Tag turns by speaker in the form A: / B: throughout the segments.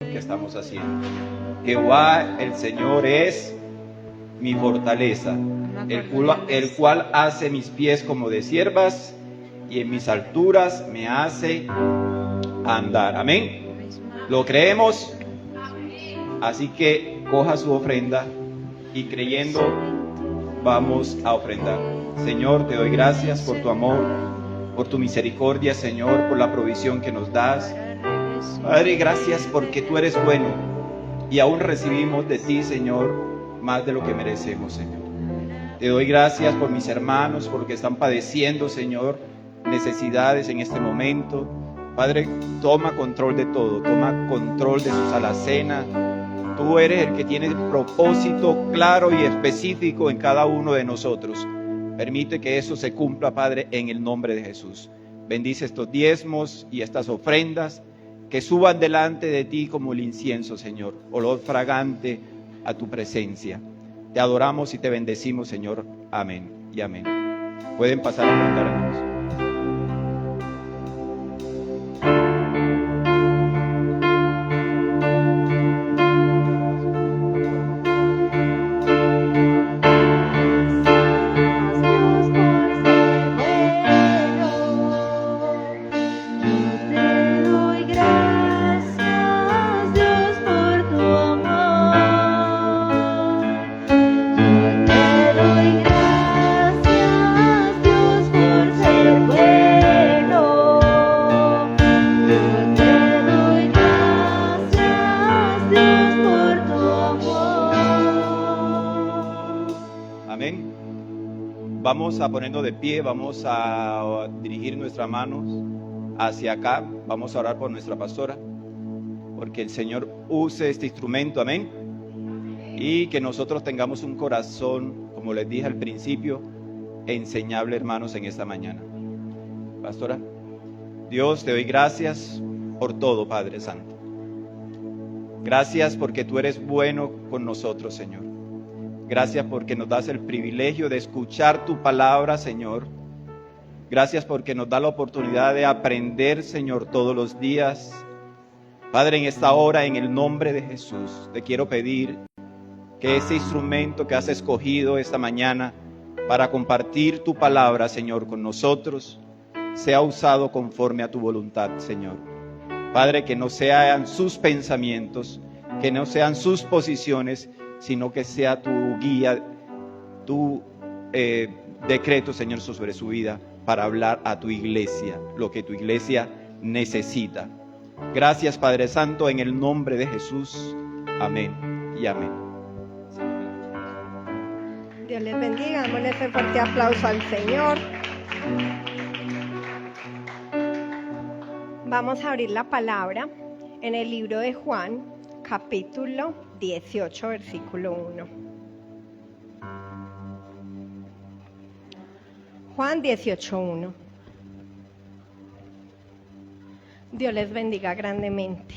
A: que estamos haciendo. Jehová el Señor es mi fortaleza, el cual hace mis pies como de ciervas y en mis alturas me hace andar. Amén. ¿Lo creemos? Así que coja su ofrenda y creyendo vamos a ofrendar. Señor, te doy gracias por tu amor, por tu misericordia, Señor, por la provisión que nos das. Padre, gracias porque tú eres bueno y aún recibimos de ti, Señor, más de lo que merecemos, Señor. Te doy gracias por mis hermanos, porque están padeciendo, Señor, necesidades en este momento. Padre, toma control de todo, toma control de sus alacenas. Tú eres el que tiene propósito claro y específico en cada uno de nosotros. Permite que eso se cumpla, Padre, en el nombre de Jesús. Bendice estos diezmos y estas ofrendas que suban delante de ti como el incienso, Señor, olor fragante a tu presencia. Te adoramos y te bendecimos, Señor. Amén y amén. Pueden pasar a ofrendar, hermanos. Vamos a ponernos de pie, vamos a dirigir nuestras manos hacia acá, vamos a orar por nuestra pastora, porque el Señor use este instrumento, amén, y que nosotros tengamos un corazón, como les dije al principio, enseñable, hermanos, en esta mañana. Pastora, Dios, te doy gracias por todo, Padre Santo. Gracias porque tú eres bueno con nosotros, Señor. Gracias porque nos das el privilegio de escuchar tu palabra, Señor. Gracias porque nos da la oportunidad de aprender, Señor, todos los días. Padre, en esta hora, en el nombre de Jesús, te quiero pedir que ese instrumento que has escogido esta mañana para compartir tu palabra, Señor, con nosotros, sea usado conforme a tu voluntad, Señor. Padre, que no sean sus pensamientos, que no sean sus posiciones, sino que sea tu guía, tu decreto, Señor, sobre su vida, para hablar a tu iglesia, lo que tu iglesia necesita. Gracias, Padre Santo, en el nombre de Jesús. Amén y amén.
B: Dios les bendiga, démosle ese fuerte aplauso al Señor. Vamos a abrir la palabra en el libro de Juan, capítulo 18, versículo 1. Juan 18, 1. Dios les bendiga grandemente.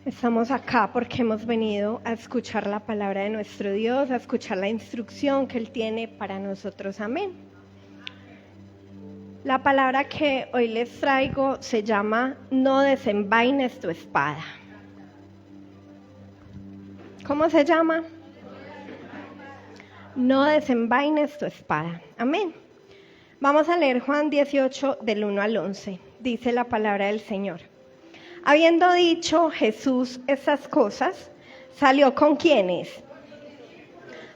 B: Estamos acá porque hemos venido a escuchar la palabra de nuestro Dios, a escuchar la instrucción que Él tiene para nosotros. Amén. La palabra que hoy les traigo se llama: no desenvaines tu espada. ¿Cómo se llama? No desenvaines tu espada. Amén. Vamos a leer Juan 18 del 1 al 11. Dice la palabra del Señor. Habiendo dicho Jesús estas cosas, ¿salió con quiénes?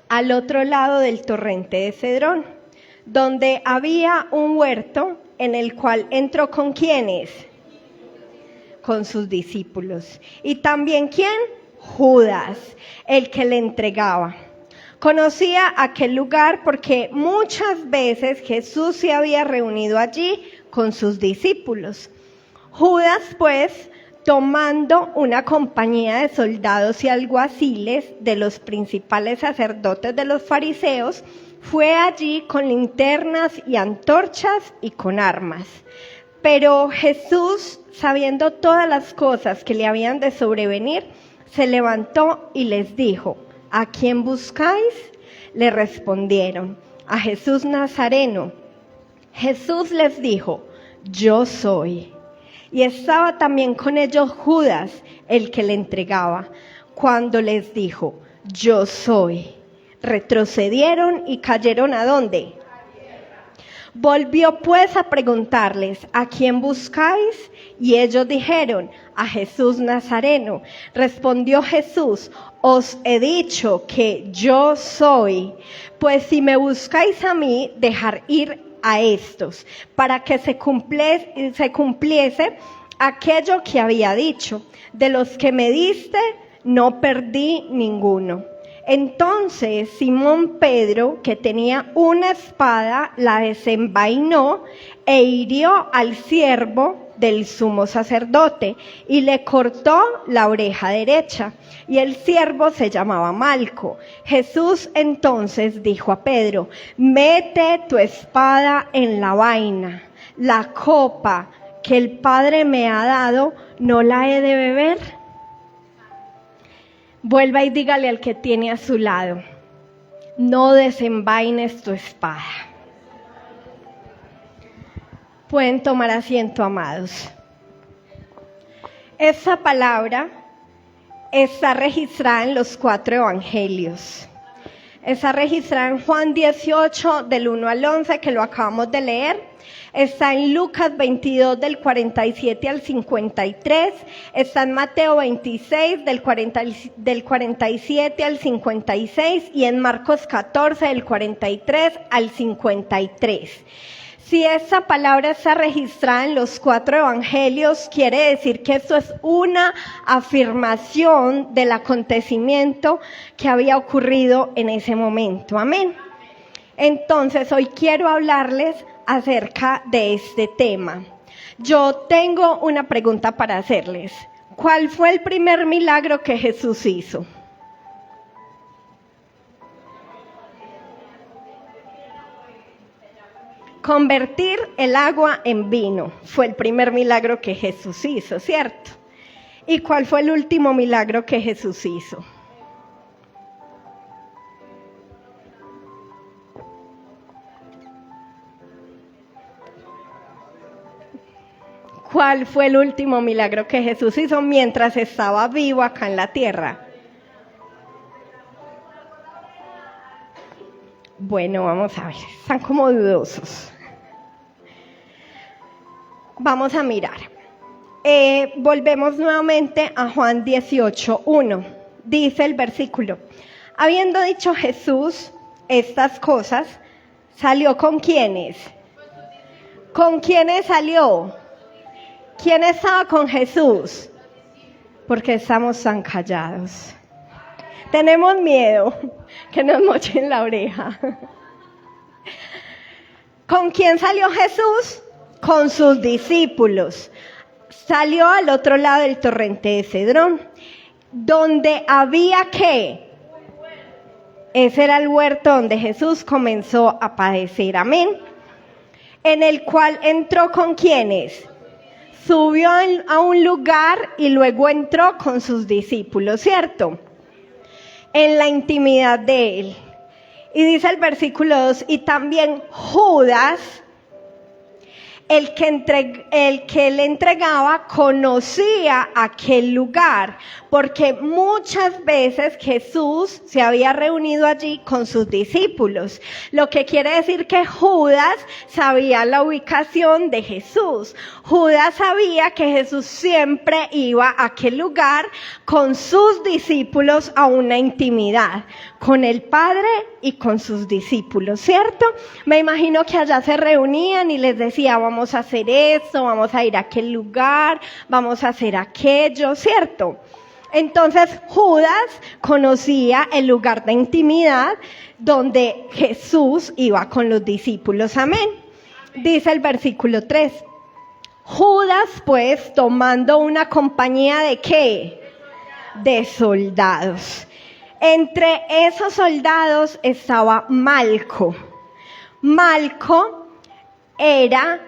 B: Al otro lado del torrente de Cedrón, donde había un huerto, en el cual entró con quiénes? Con sus discípulos. ¿Y también quién? Judas, el que le entregaba. Conocía aquel lugar porque muchas veces Jesús se había reunido allí con sus discípulos. Judas, pues, tomando una compañía de soldados y alguaciles de los principales sacerdotes de los fariseos, fue allí con linternas y antorchas y con armas. Pero Jesús, sabiendo todas las cosas que le habían de sobrevenir, se levantó y les dijo: ¿a quién buscáis? Le respondieron: a Jesús Nazareno. Jesús les dijo: yo soy. Y estaba también con ellos Judas, el que le entregaba. Cuando les dijo, yo soy, retrocedieron y cayeron ¿a dónde? Volvió pues a preguntarles, ¿a quién buscáis? Y ellos dijeron, a Jesús Nazareno. Respondió Jesús, os he dicho que yo soy. Pues si me buscáis a mí, dejar ir a estos, para que se cumpliese aquello que había dicho. De los que me diste, no perdí ninguno. Entonces Simón Pedro, que tenía una espada, la desenvainó e hirió al siervo del sumo sacerdote y le cortó la oreja derecha. Y el siervo se llamaba Malco. Jesús entonces dijo a Pedro, mete tu espada en la vaina. La copa que el Padre me ha dado, ¿no la he de beber? Vuelva y dígale al que tiene a su lado, no desenvaines tu espada. Pueden tomar asiento, amados. Esa palabra está registrada en los 4 evangelios. Está registrada en Juan 18, del 1 al 11, que lo acabamos de leer. Está en Lucas 22, del 47 al 53. Está en Mateo 26, del 47 al 56. Y en Marcos 14, del 43 al 53. Si esa palabra está registrada en los 4 evangelios, quiere decir que esto es una afirmación del acontecimiento que había ocurrido en ese momento. Amén. Entonces, hoy quiero hablarles acerca de este tema. Yo tengo una pregunta para hacerles. ¿Cuál fue el primer milagro que Jesús hizo? Convertir el agua en vino fue el primer milagro que Jesús hizo, ¿cierto? ¿Y cuál fue el último milagro que Jesús hizo? ¿Cuál fue el último milagro que Jesús hizo mientras estaba vivo acá en la tierra? Bueno, vamos a ver, están como dudosos. Vamos a mirar. Volvemos nuevamente a Juan 18:1. Dice el versículo, habiendo dicho Jesús estas cosas, ¿salió con quiénes? ¿Con quiénes salió? ¿Quién estaba con Jesús? ¿Por qué estamos tan callados? Tenemos miedo que nos mochen la oreja. ¿Con quién salió Jesús? Con sus discípulos. Salió al otro lado del torrente de Cedrón, donde había ¿qué? Ese era el huerto donde Jesús comenzó a padecer. Amén. En el cual entró ¿con quiénes? Subió a un lugar y luego entró con sus discípulos, ¿cierto? En la intimidad de él. Y dice el versículo 2, y también Judas, el que le entregaba, conocía aquel lugar, porque muchas veces Jesús se había reunido allí con sus discípulos, lo que quiere decir que Judas sabía la ubicación de Jesús. Judas sabía que Jesús siempre iba a aquel lugar con sus discípulos a una intimidad, con el Padre y con sus discípulos, ¿cierto? Me imagino que allá se reunían y les decía, vamos a hacer esto, vamos a ir a aquel lugar, vamos a hacer aquello, ¿cierto? Entonces Judas conocía el lugar de intimidad donde Jesús iba con los discípulos, amén. Dice el versículo 3, Judas pues tomando una compañía de ¿qué? De soldados. Entre esos soldados estaba Malco. Malco era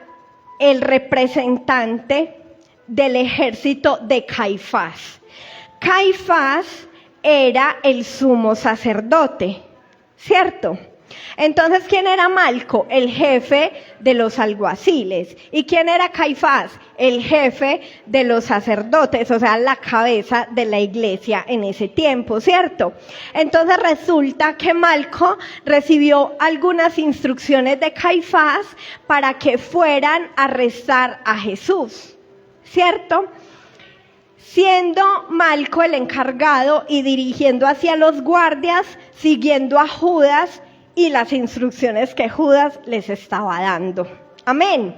B: el representante del ejército de Caifás. Caifás era el sumo sacerdote, ¿cierto? Entonces, ¿quién era Malco? El jefe de los alguaciles. ¿Y quién era Caifás? El jefe de los sacerdotes, o sea, la cabeza de la iglesia en ese tiempo, ¿cierto? Entonces resulta que Malco recibió algunas instrucciones de Caifás para que fueran a arrestar a Jesús, ¿cierto? Siendo Malco el encargado y dirigiendo hacia los guardias, siguiendo a Judas y las instrucciones que Judas les estaba dando. Amén.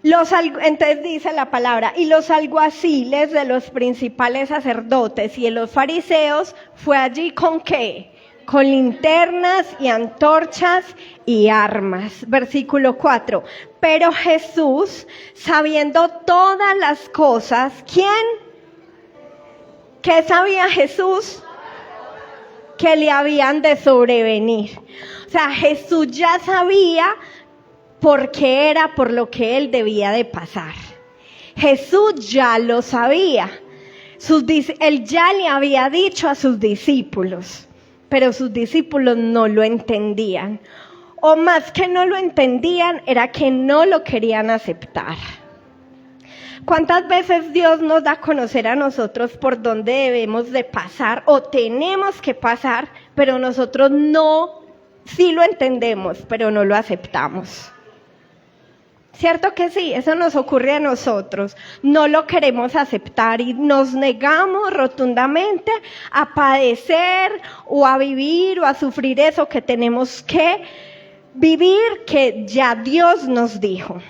B: Entonces dice la palabra, y los alguaciles de los principales sacerdotes y de los fariseos fue allí ¿con qué? Con linternas y antorchas y armas. Versículo 4. Pero Jesús, sabiendo todas las cosas, ¿quién? ¿Qué sabía Jesús? Que le habían de sobrevenir. O sea, Jesús ya sabía por qué era por lo que él debía de pasar. Jesús ya lo sabía. Él ya le había dicho a sus discípulos, pero sus discípulos no lo entendían. O más que no lo entendían, era que no lo querían aceptar. ¿Cuántas veces Dios nos da a conocer a nosotros por dónde debemos de pasar o tenemos que pasar, pero nosotros no, sí lo entendemos, pero no lo aceptamos? ¿Cierto que sí? Eso nos ocurre a nosotros. No lo queremos aceptar y nos negamos rotundamente a padecer o a vivir o a sufrir eso que tenemos que vivir, que ya Dios nos dijo.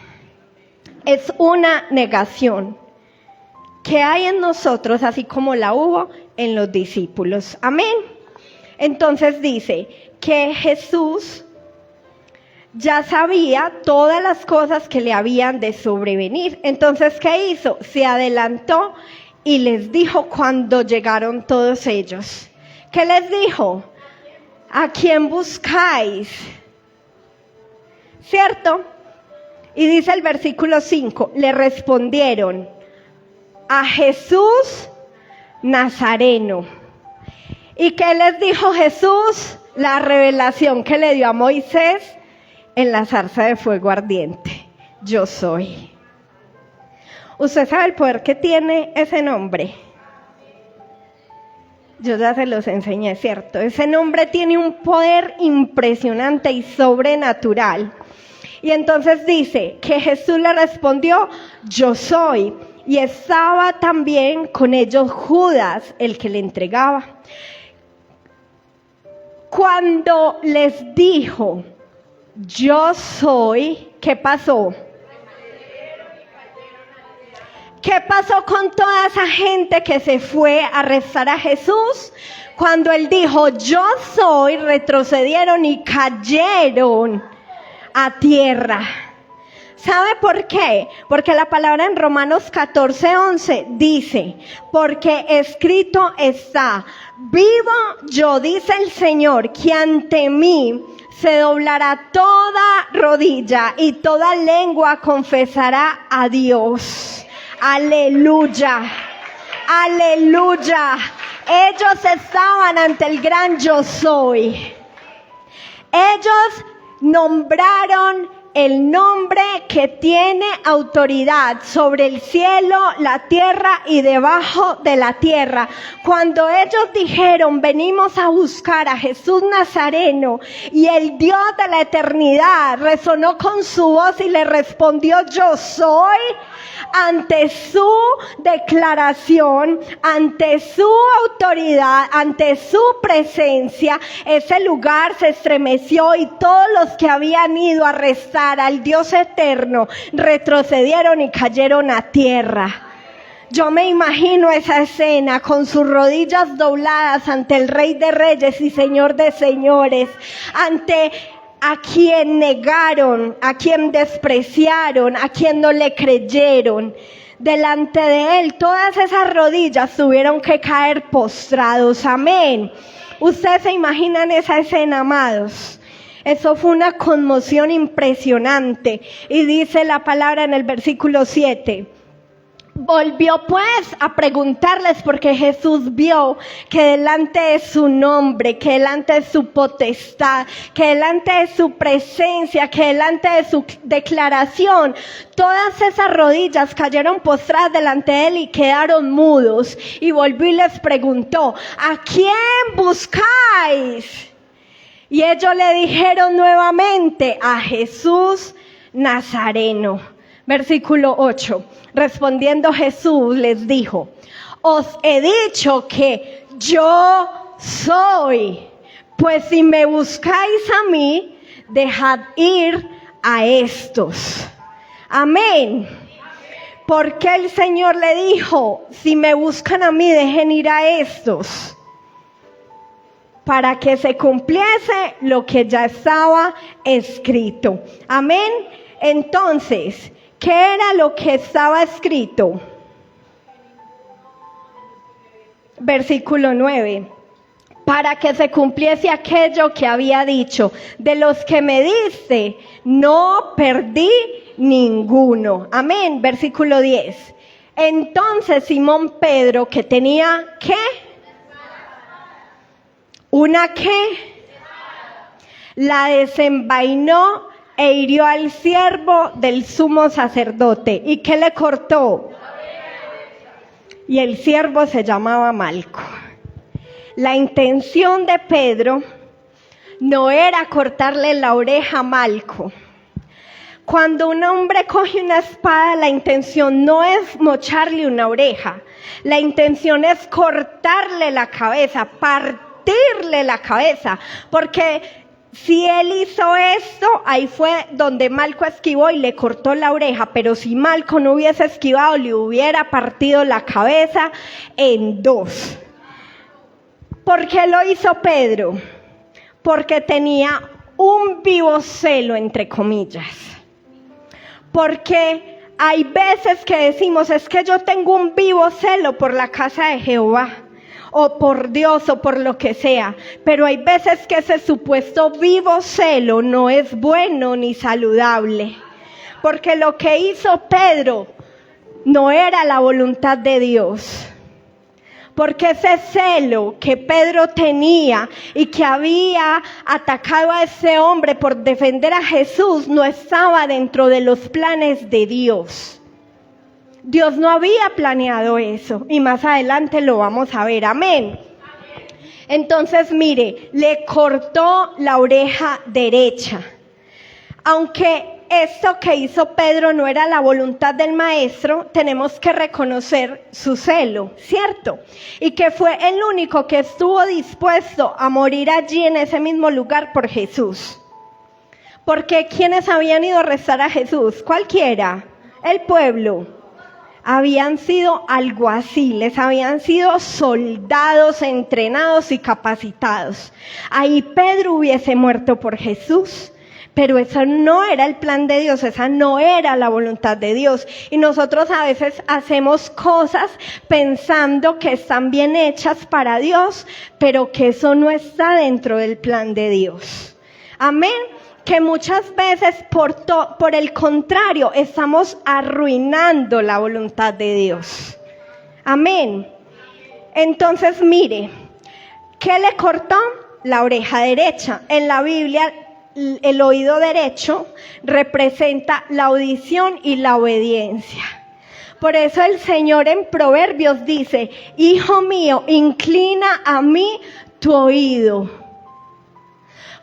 B: Es una negación que hay en nosotros, así como la hubo en los discípulos. Amén. Entonces dice que Jesús ya sabía todas las cosas que le habían de sobrevenir. Entonces, ¿qué hizo? Se adelantó y les dijo cuando llegaron todos ellos. ¿Qué les dijo? ¿A quién buscáis? ¿Cierto? Y dice el versículo 5, le respondieron, a Jesús Nazareno. ¿Y qué les dijo Jesús? La revelación que le dio a Moisés en la zarza de fuego ardiente. Yo soy. ¿Usted sabe el poder que tiene ese nombre? Yo ya se los enseñé, ¿cierto? Ese nombre tiene un poder impresionante y sobrenatural. Y entonces dice que Jesús le respondió, yo soy. Y estaba también con ellos Judas, el que le entregaba. Cuando les dijo, yo soy, ¿qué pasó? ¿Qué pasó con toda esa gente que se fue a arrestar a Jesús? Cuando él dijo, yo soy, retrocedieron y cayeron a tierra. ¿Sabe por qué? Porque la palabra en Romanos 14:11 dice, porque escrito está, vivo yo, dice el Señor, que ante mí se doblará toda rodilla y toda lengua confesará a Dios. Aleluya, aleluya. Ellos estaban ante el gran yo soy. Ellos nombraron el nombre que tiene autoridad sobre el cielo, la tierra y debajo de la tierra. Cuando ellos dijeron, venimos a buscar a Jesús Nazareno, y el Dios de la eternidad resonó con su voz y le respondió, yo soy, ante su declaración, ante su autoridad, ante su presencia, ese lugar se estremeció y todos los que habían ido a arrestar al Dios eterno retrocedieron y cayeron a tierra. Yo me imagino esa escena con sus rodillas dobladas ante el Rey de Reyes y Señor de Señores, ante a quien negaron, a quien despreciaron, a quien no le creyeron. Delante de él, todas esas rodillas tuvieron que caer postrados. Amén. Ustedes se imaginan esa escena, amados. Eso fue una conmoción impresionante. Y dice la palabra en el versículo 7. Volvió pues a preguntarles porque Jesús vio que delante de su nombre, que delante de su potestad, que delante de su presencia, que delante de su declaración, todas esas rodillas cayeron postradas delante de él y quedaron mudos. Y volvió y les preguntó: ¿a quién buscáis? Y ellos le dijeron nuevamente: a Jesús Nazareno. Versículo 8. Respondiendo Jesús les dijo: os he dicho que yo soy. Pues si me buscáis a mí, dejad ir a estos. Amén. Porque el Señor le dijo: si me buscan a mí, dejen ir a estos. Para que se cumpliese lo que ya estaba escrito. Amén. Entonces, ¿qué era lo que estaba escrito? Versículo 9. Para que se cumpliese aquello que había dicho: de los que me diste, no perdí ninguno. Amén. Versículo 10. Entonces Simón Pedro, que tenía, ¿qué? ¿Una qué? La desenvainó e hirió al siervo del sumo sacerdote. ¿Y qué le cortó? Y el siervo se llamaba Malco. La intención de Pedro no era cortarle la oreja a Malco. Cuando un hombre coge una espada, la intención no es mocharle una oreja. La intención es cortarle la cabeza, partirle la cabeza, porque si él hizo esto, ahí fue donde Malco esquivó y le cortó la oreja. Pero si Malco no hubiese esquivado, le hubiera partido la cabeza en dos. ¿Por qué lo hizo Pedro? Porque tenía un vivo celo, entre comillas. Porque hay veces que decimos: es que yo tengo un vivo celo por la casa de Jehová, o por Dios, o por lo que sea. Pero hay veces que ese supuesto vivo celo no es bueno ni saludable. Porque lo que hizo Pedro no era la voluntad de Dios. Porque ese celo que Pedro tenía y que había atacado a ese hombre por defender a Jesús no estaba dentro de los planes de Dios. Dios no había planeado eso, y más adelante lo vamos a ver. Amén. Entonces, mire, le cortó la oreja derecha. Aunque esto que hizo Pedro no era la voluntad del maestro, tenemos que reconocer su celo, ¿cierto? Y que fue el único que estuvo dispuesto a morir allí en ese mismo lugar por Jesús. Porque ¿quiénes habían ido a arrestar a Jesús? Cualquiera, el pueblo. Habían sido alguaciles, habían sido soldados entrenados y capacitados. Ahí Pedro hubiese muerto por Jesús, pero eso no era el plan de Dios, esa no era la voluntad de Dios. Y nosotros a veces hacemos cosas pensando que están bien hechas para Dios, pero que eso no está dentro del plan de Dios. Amén. Que muchas veces por el contrario estamos arruinando la voluntad de Dios. Amén. Entonces mire, ¿qué le cortó? La oreja derecha. En la Biblia el oído derecho representa la audición y la obediencia. Por eso el Señor en Proverbios dice: hijo mío, inclina a mí tu oído.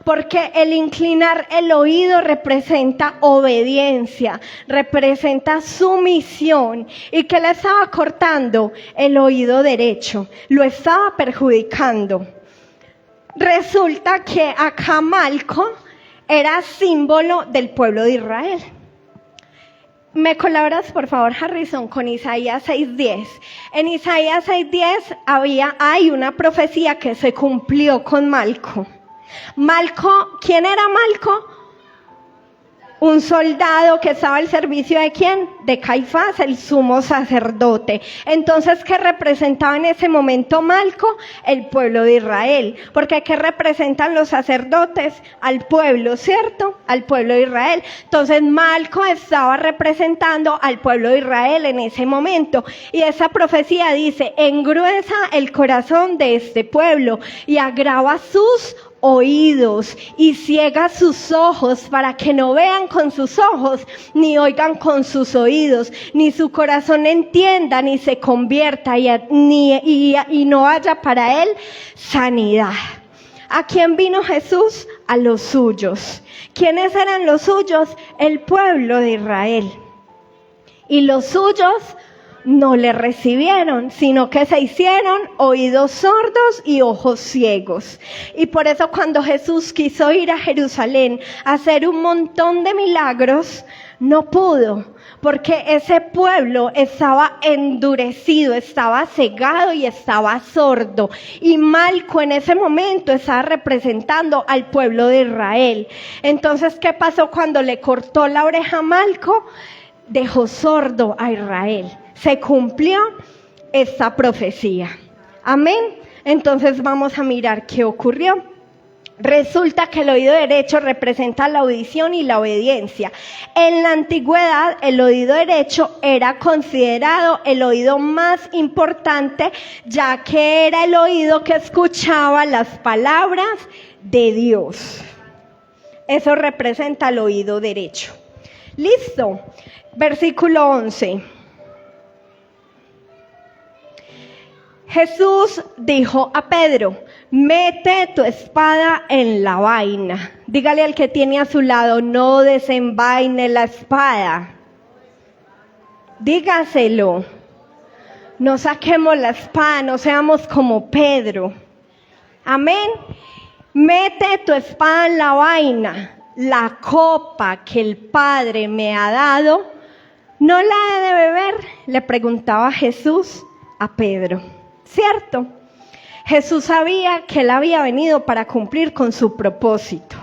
B: Porque el inclinar el oído representa obediencia, representa sumisión. ¿Y qué le estaba cortando? El oído derecho, lo estaba perjudicando. Resulta que acá Malco era símbolo del pueblo de Israel. ¿Me colaboras, por favor, Harrison, con Isaías 6:10? En Isaías 6:10 hay una profecía que se cumplió con Malco. Malco, ¿quién era Malco? un soldado que estaba al servicio ¿de quién? De Caifás, el sumo sacerdote. Entonces, ¿qué representaba en ese momento Malco? El pueblo de Israel. Porque ¿qué representan los sacerdotes? Al pueblo, ¿cierto? Al pueblo de Israel. Entonces, Malco estaba representando al pueblo de Israel en ese momento. Y esa profecía dice, engruesa el corazón de este pueblo y agrava sus oídos y ciega sus ojos para que no vean con sus ojos, ni oigan con sus oídos, ni su corazón entienda, ni se convierta y no haya para él sanidad. ¿A quién vino Jesús? A los suyos. ¿Quiénes eran los suyos? El pueblo de Israel. Y los suyos no le recibieron, sino que se hicieron oídos sordos y ojos ciegos. Y por eso cuando Jesús quiso ir a Jerusalén a hacer un montón de milagros, no pudo, porque ese pueblo estaba endurecido, estaba cegado y estaba sordo. Y Malco en ese momento estaba representando al pueblo de Israel. Entonces, ¿qué pasó cuando le cortó la oreja a Malco? Dejó sordo a Israel. Se cumplió esta profecía. Amén. Entonces vamos a mirar qué ocurrió. Resulta que el oído derecho representa la audición y la obediencia. En la antigüedad, el oído derecho era considerado el oído más importante, ya que era el oído que escuchaba las palabras de Dios. Eso representa el oído derecho. Listo. Versículo 11. Jesús dijo a Pedro, mete tu espada en la vaina. Dígale al que tiene a su lado, no desenvaine la espada. Dígaselo. No saquemos la espada, no seamos como Pedro. Amén. Mete tu espada en la vaina. La copa que el Padre me ha dado, ¿no la he de beber? Le preguntaba Jesús a Pedro. ¿Cierto? Jesús sabía que él había venido para cumplir con su propósito.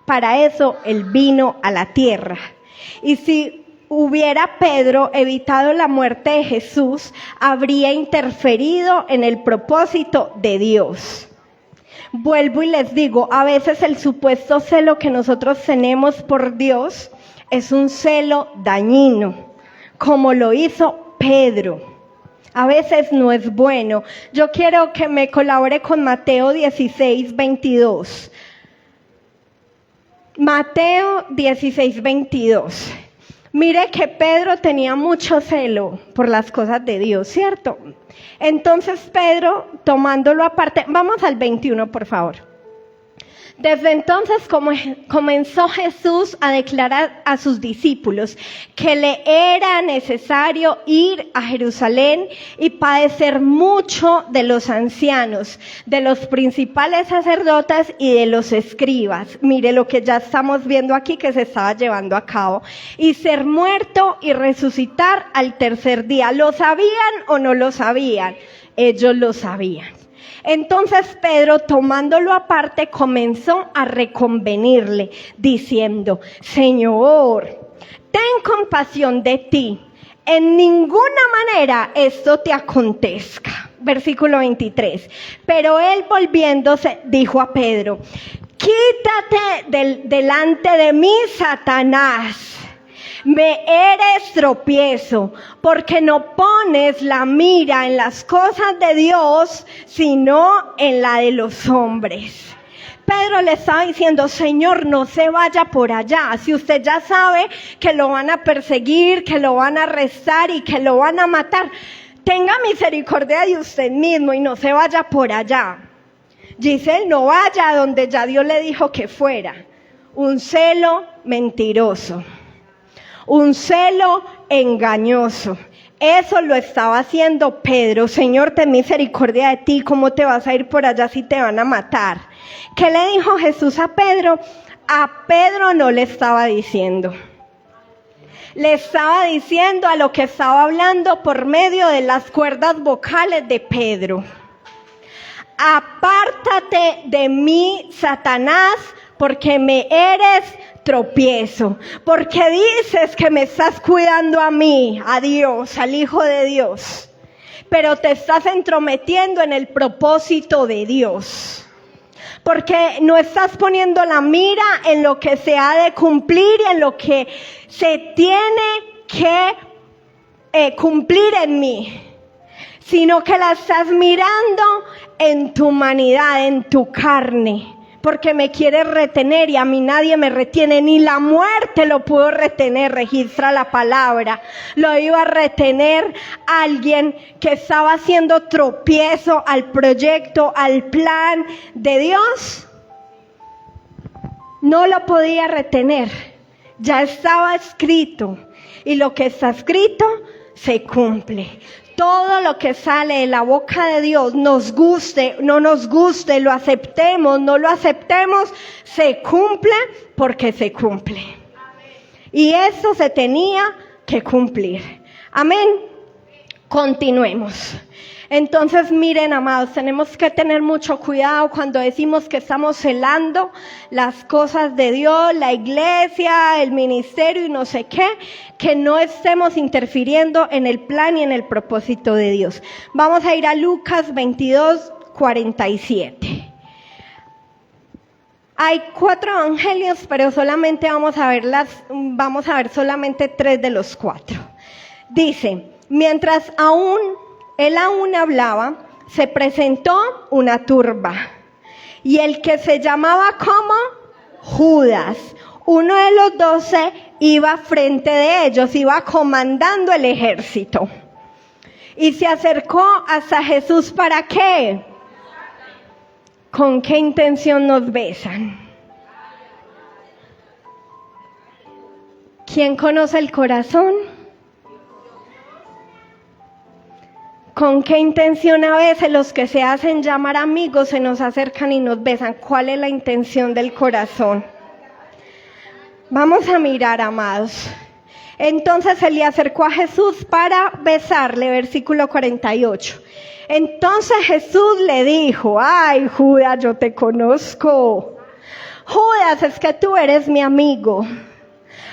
B: Para eso él vino a la tierra. Y si hubiera Pedro evitado la muerte de Jesús, habría interferido en el propósito de Dios. Vuelvo y les digo, a veces el supuesto celo que nosotros tenemos por Dios es un celo dañino, como lo hizo Pedro. A veces no es bueno. Yo quiero que me colabore con Mateo 16, 22. Mateo 16, 22. Mire que Pedro tenía mucho celo por las cosas de Dios, ¿cierto? Entonces Pedro, tomándolo aparte, vamos al 21, por favor. Desde entonces comenzó Jesús a declarar a sus discípulos que le era necesario ir a Jerusalén y padecer mucho de los ancianos, de los principales sacerdotes y de los escribas. Mire lo que ya estamos viendo aquí que se estaba llevando a cabo. Y ser muerto y resucitar al tercer día. ¿Lo sabían o no lo sabían? Ellos lo sabían. Entonces Pedro, tomándolo aparte, comenzó a reconvenirle, diciendo, Señor, ten compasión de ti, en ninguna manera esto te acontezca. Versículo 23. Pero él volviéndose, dijo a Pedro, quítate delante de mí, Satanás. Me eres tropiezo, porque no pones la mira en las cosas de Dios, sino en la de los hombres. Pedro le estaba diciendo, Señor, no se vaya por allá. Si usted ya sabe que lo van a perseguir, que lo van a arrestar y que lo van a matar, tenga misericordia de usted mismo y no se vaya por allá. Dice él, no vaya a donde ya Dios le dijo que fuera. Un celo mentiroso. Un celo engañoso. Eso lo estaba haciendo Pedro. Señor, ten misericordia de ti. ¿Cómo te vas a ir por allá si te van a matar? ¿Qué le dijo Jesús a Pedro? A Pedro no le estaba diciendo. Le estaba diciendo a lo que estaba hablando por medio de las cuerdas vocales de Pedro. Apártate de mí, Satanás, porque me eres tropiezo, porque dices que me estás cuidando a mí, a Dios, al Hijo de Dios, pero te estás entrometiendo en el propósito de Dios, porque no estás poniendo la mira en lo que se ha de cumplir y en lo que se tiene que cumplir en mí, sino que la estás mirando en tu humanidad, en tu carne, porque me quieres retener y a mí nadie me retiene, ni la muerte lo pudo retener, registra la palabra. Lo iba a retener alguien que estaba haciendo tropiezo al proyecto, al plan de Dios. No lo podía retener, ya estaba escrito y lo que está escrito se cumple. Todo lo que sale de la boca de Dios, nos guste, no nos guste, lo aceptemos, no lo aceptemos, se cumple porque se cumple. Y eso se tenía que cumplir. Amén. Continuemos. Entonces, miren, amados, tenemos que tener mucho cuidado cuando decimos que estamos celando las cosas de Dios, la iglesia, el ministerio y no sé qué, que no estemos interfiriendo en el plan y en el propósito de Dios. Vamos a ir a Lucas 22:47. Hay 4 evangelios, pero solamente vamos a ver solamente 3 de los 4. Dice, mientras él aún hablaba, se presentó una turba. Y el que se llamaba como Judas, uno de los 12, iba frente de ellos, iba comandando el ejército. Y se acercó hasta Jesús, ¿para qué? ¿Con qué intención nos besan? ¿Quién conoce el corazón? ¿Con qué intención a veces los que se hacen llamar amigos se nos acercan y nos besan? ¿Cuál es la intención del corazón? Vamos a mirar, amados. Entonces se le acercó a Jesús para besarle, versículo 48. Entonces Jesús le dijo, ay, Judas, yo te conozco. Judas, es que tú eres mi amigo.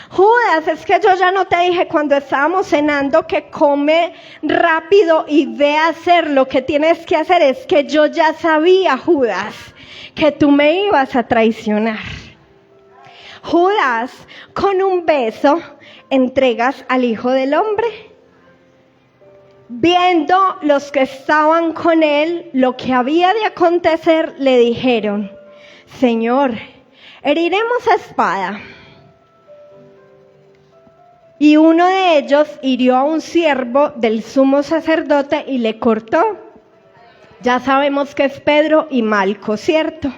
B: Judas, es que yo ya no te dije cuando estábamos cenando que come rápido y ve a hacer lo que tienes que hacer. Es que yo ya sabía, Judas, que tú me ibas a traicionar. Judas, con un beso, entregas al Hijo del Hombre. Viendo los que estaban con él lo que había de acontecer, le dijeron, Señor, heriremos a espada. Y uno de ellos hirió a un siervo del sumo sacerdote y le cortó. Ya sabemos que es Pedro y Malco, ¿cierto?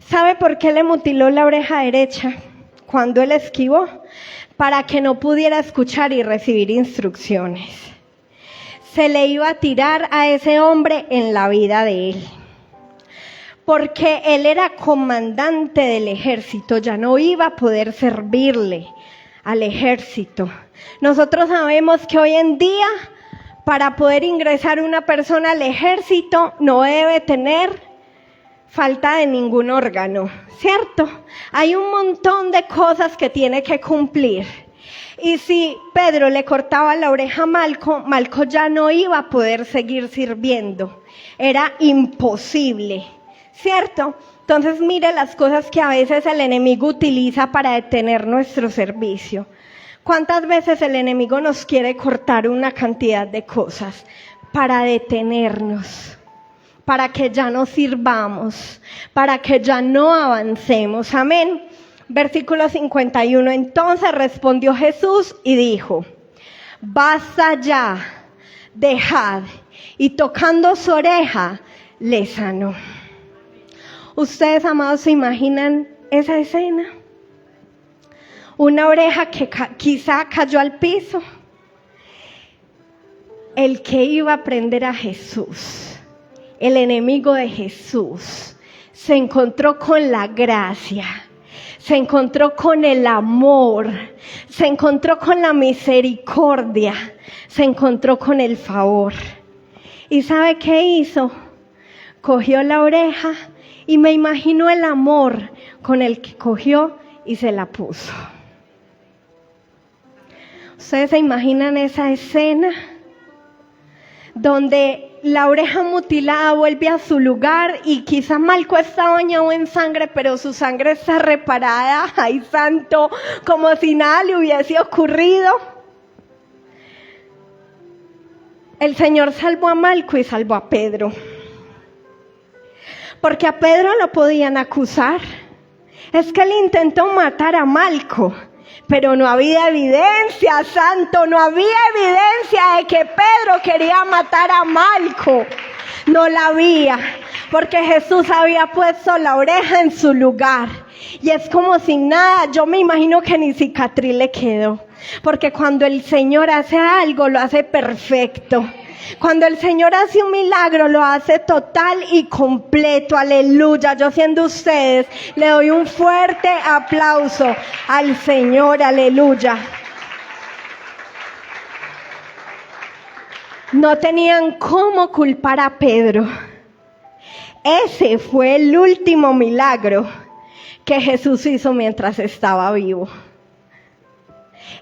B: ¿Sabe por qué le mutiló la oreja derecha cuando él esquivó? Para que no pudiera escuchar y recibir instrucciones. Se le iba a tirar a ese hombre en la vida de él. Porque él era comandante del ejército, ya no iba a poder servirle al ejército. Nosotros sabemos que hoy en día, para poder ingresar una persona al ejército, no debe tener falta de ningún órgano, ¿cierto? Hay un montón de cosas que tiene que cumplir. Y si Pedro le cortaba la oreja a Malco ya no iba a poder seguir sirviendo. Era imposible, ¿cierto? Entonces mire las cosas que a veces el enemigo utiliza para detener nuestro servicio. ¿Cuántas veces el enemigo nos quiere cortar una cantidad de cosas para detenernos? Para que ya no sirvamos, para que ya no avancemos. Amén. Versículo 51. Entonces respondió Jesús y dijo, basta ya, dejad. Y tocando su oreja, le sanó. Ustedes, amados, ¿se imaginan esa escena? Una oreja que quizá cayó al piso. El que iba a prender a Jesús, el enemigo de Jesús, se encontró con la gracia, se encontró con el amor, se encontró con la misericordia, se encontró con el favor. ¿Y sabe qué hizo? Cogió la oreja y me imagino el amor con el que cogió y se la puso. ¿Ustedes se imaginan esa escena? Donde la oreja mutilada vuelve a su lugar y quizá Malco está bañado en sangre, pero su sangre está reparada, ¡ay santo!, como si nada le hubiese ocurrido. El Señor salvó a Malco y salvó a Pedro. Porque a Pedro lo podían acusar. Es que él intentó matar a Malco, pero no había evidencia, santo, no había evidencia de que Pedro quería matar a Malco. No la había, porque Jesús había puesto la oreja en su lugar. Y es como si nada, yo me imagino que ni cicatriz le quedó. Porque cuando el Señor hace algo, lo hace perfecto. Cuando el Señor hace un milagro, lo hace total y completo. Aleluya. Yo, siendo ustedes, le doy un fuerte aplauso al Señor. Aleluya. No tenían cómo culpar a Pedro. Ese fue el último milagro que Jesús hizo mientras estaba vivo.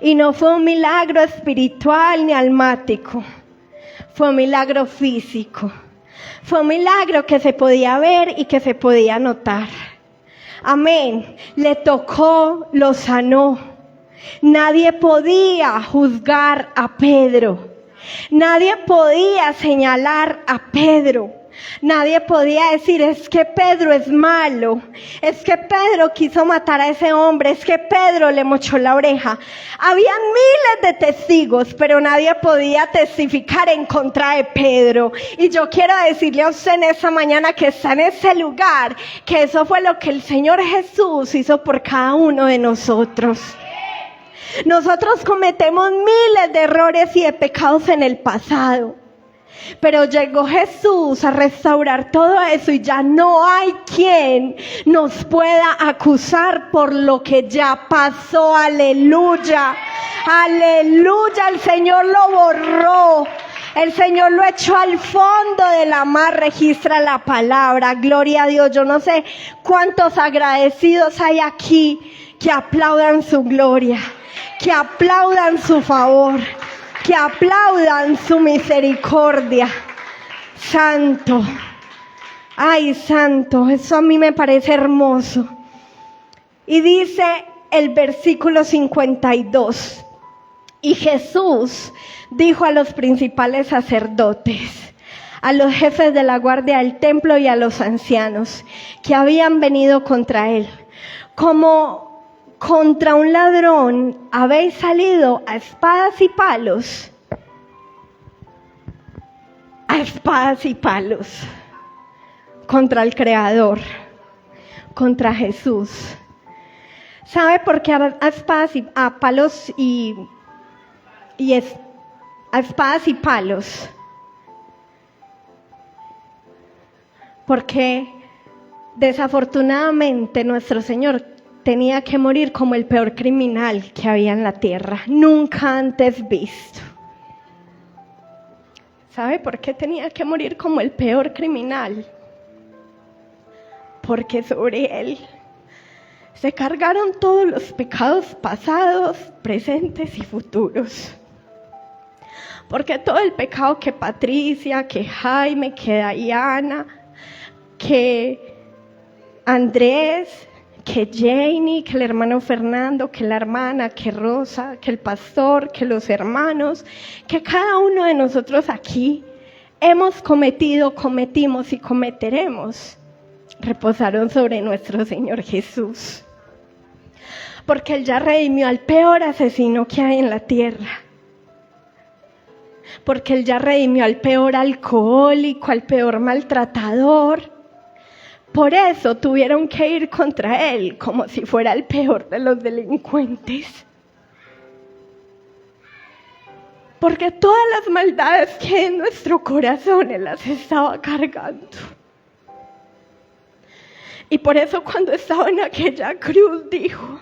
B: Y no fue un milagro espiritual ni almático. Fue un milagro físico. Fue un milagro que se podía ver y que se podía notar. Amén. Le tocó, lo sanó. Nadie podía juzgar a Pedro. Nadie podía señalar a Pedro. Nadie podía decir, es que Pedro es malo, es que Pedro quiso matar a ese hombre, es que Pedro le mochó la oreja. Habían miles de testigos, pero nadie podía testificar en contra de Pedro. Y yo quiero decirle a usted en esta mañana que está en ese lugar, que eso fue lo que el Señor Jesús hizo por cada uno de nosotros. Nosotros cometemos miles de errores y de pecados en el pasado. Pero llegó Jesús a restaurar todo eso y ya no hay quien nos pueda acusar por lo que ya pasó. Aleluya, aleluya. El Señor lo borró, el Señor lo echó al fondo de la mar. Registra la palabra, gloria a Dios. Yo no sé cuántos agradecidos hay aquí que aplaudan su gloria, que aplaudan su favor, que aplaudan su misericordia. Santo, ay santo, eso a mí me parece hermoso. Y dice el versículo 52, y Jesús dijo a los principales sacerdotes, a los jefes de la guardia del templo y a los ancianos que habían venido contra él, como contra un ladrón habéis salido a espadas y palos. A espadas y palos. Contra el Creador. Contra Jesús. ¿Sabe por qué a espadas y a palos a espadas y palos? Porque desafortunadamente nuestro Señor tenía que morir como el peor criminal que había en la tierra, nunca antes visto. ¿Sabe por qué tenía que morir como el peor criminal? Porque sobre él se cargaron todos los pecados pasados, presentes y futuros. Porque todo el pecado que Patricia, que Jaime, que Diana, que Andrés, que Janie, que el hermano Fernando, que la hermana, que Rosa, que el pastor, que los hermanos, que cada uno de nosotros aquí hemos cometido, cometimos y cometeremos, reposaron sobre nuestro Señor Jesús. Porque Él ya redimió al peor asesino que hay en la tierra. Porque Él ya redimió al peor alcohólico, al peor maltratador. Por eso tuvieron que ir contra Él como si fuera el peor de los delincuentes. Porque todas las maldades que hay en nuestro corazón Él las estaba cargando. Y por eso cuando estaba en aquella cruz dijo,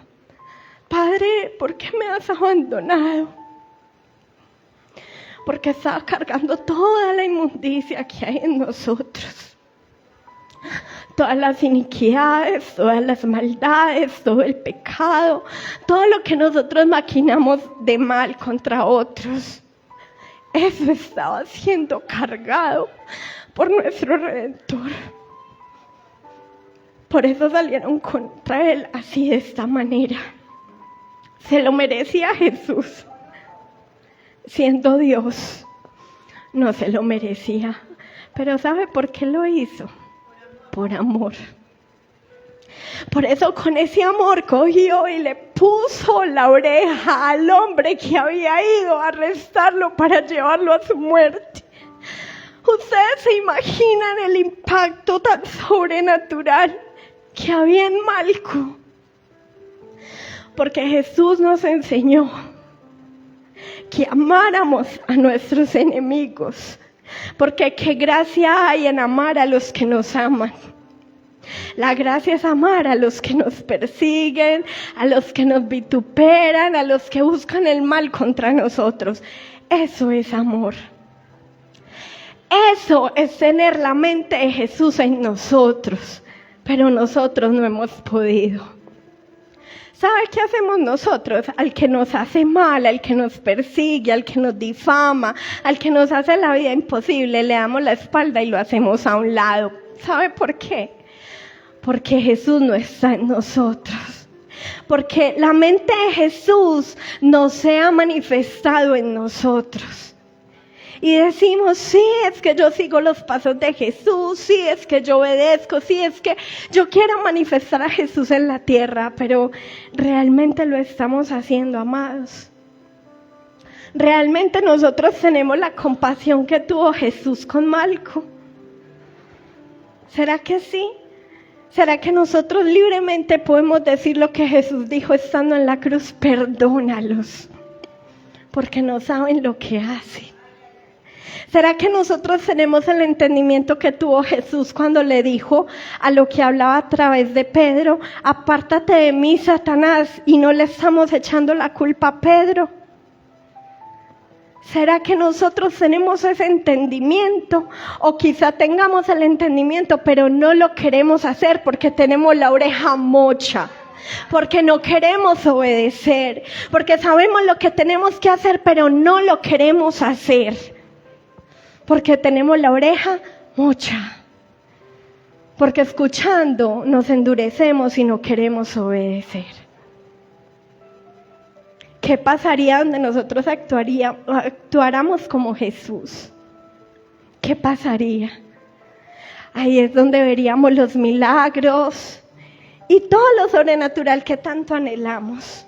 B: Padre, ¿por qué me has abandonado? Porque estaba cargando toda la inmundicia que hay en nosotros. todas las iniquidades, todas las maldades, todo el pecado, todo lo que nosotros maquinamos de mal contra otros. Eso estaba siendo cargado por nuestro Redentor. Por eso salieron contra Él así, de esta manera. Se lo merecía Jesús. Siendo Dios, no se lo merecía. Pero ¿sabe por qué lo hizo? Por amor. Por eso con ese amor cogió y le puso la oreja al hombre que había ido a arrestarlo para llevarlo a su muerte. Ustedes se imaginan el impacto tan sobrenatural que había en Malco. Porque Jesús nos enseñó que amáramos a nuestros enemigos. Porque qué gracia hay en amar a los que nos aman. La gracia es amar a los que nos persiguen, a los que nos vituperan, a los que buscan el mal contra nosotros. Eso es amor. Eso es tener la mente de Jesús en nosotros, pero nosotros no hemos podido. ¿Sabe qué hacemos nosotros? Al que nos hace mal, al que nos persigue, al que nos difama, al que nos hace la vida imposible, le damos la espalda y lo hacemos a un lado. ¿Sabe por qué? Porque Jesús no está en nosotros. Porque la mente de Jesús no se ha manifestado en nosotros. Y decimos, sí, es que yo sigo los pasos de Jesús, sí, es que yo obedezco, sí, es que yo quiero manifestar a Jesús en la tierra, pero ¿realmente lo estamos haciendo, amados? ¿Realmente nosotros tenemos la compasión que tuvo Jesús con Malco? ¿Será que sí? ¿Será que nosotros libremente podemos decir lo que Jesús dijo estando en la cruz? Perdónalos, porque no saben lo que hacen. ¿Será que nosotros tenemos el entendimiento que tuvo Jesús cuando le dijo a lo que hablaba a través de Pedro? Apártate de mí, Satanás, y no le estamos echando la culpa a Pedro. ¿Será que nosotros tenemos ese entendimiento? O quizá tengamos el entendimiento, pero no lo queremos hacer porque tenemos la oreja mocha. Porque no queremos obedecer. Porque sabemos lo que tenemos que hacer, pero no lo queremos hacer. Porque tenemos la oreja mocha. Porque escuchando nos endurecemos y no queremos obedecer. ¿Qué pasaría donde nosotros actuáramos como Jesús? ¿Qué pasaría? Ahí es donde veríamos los milagros y todo lo sobrenatural que tanto anhelamos.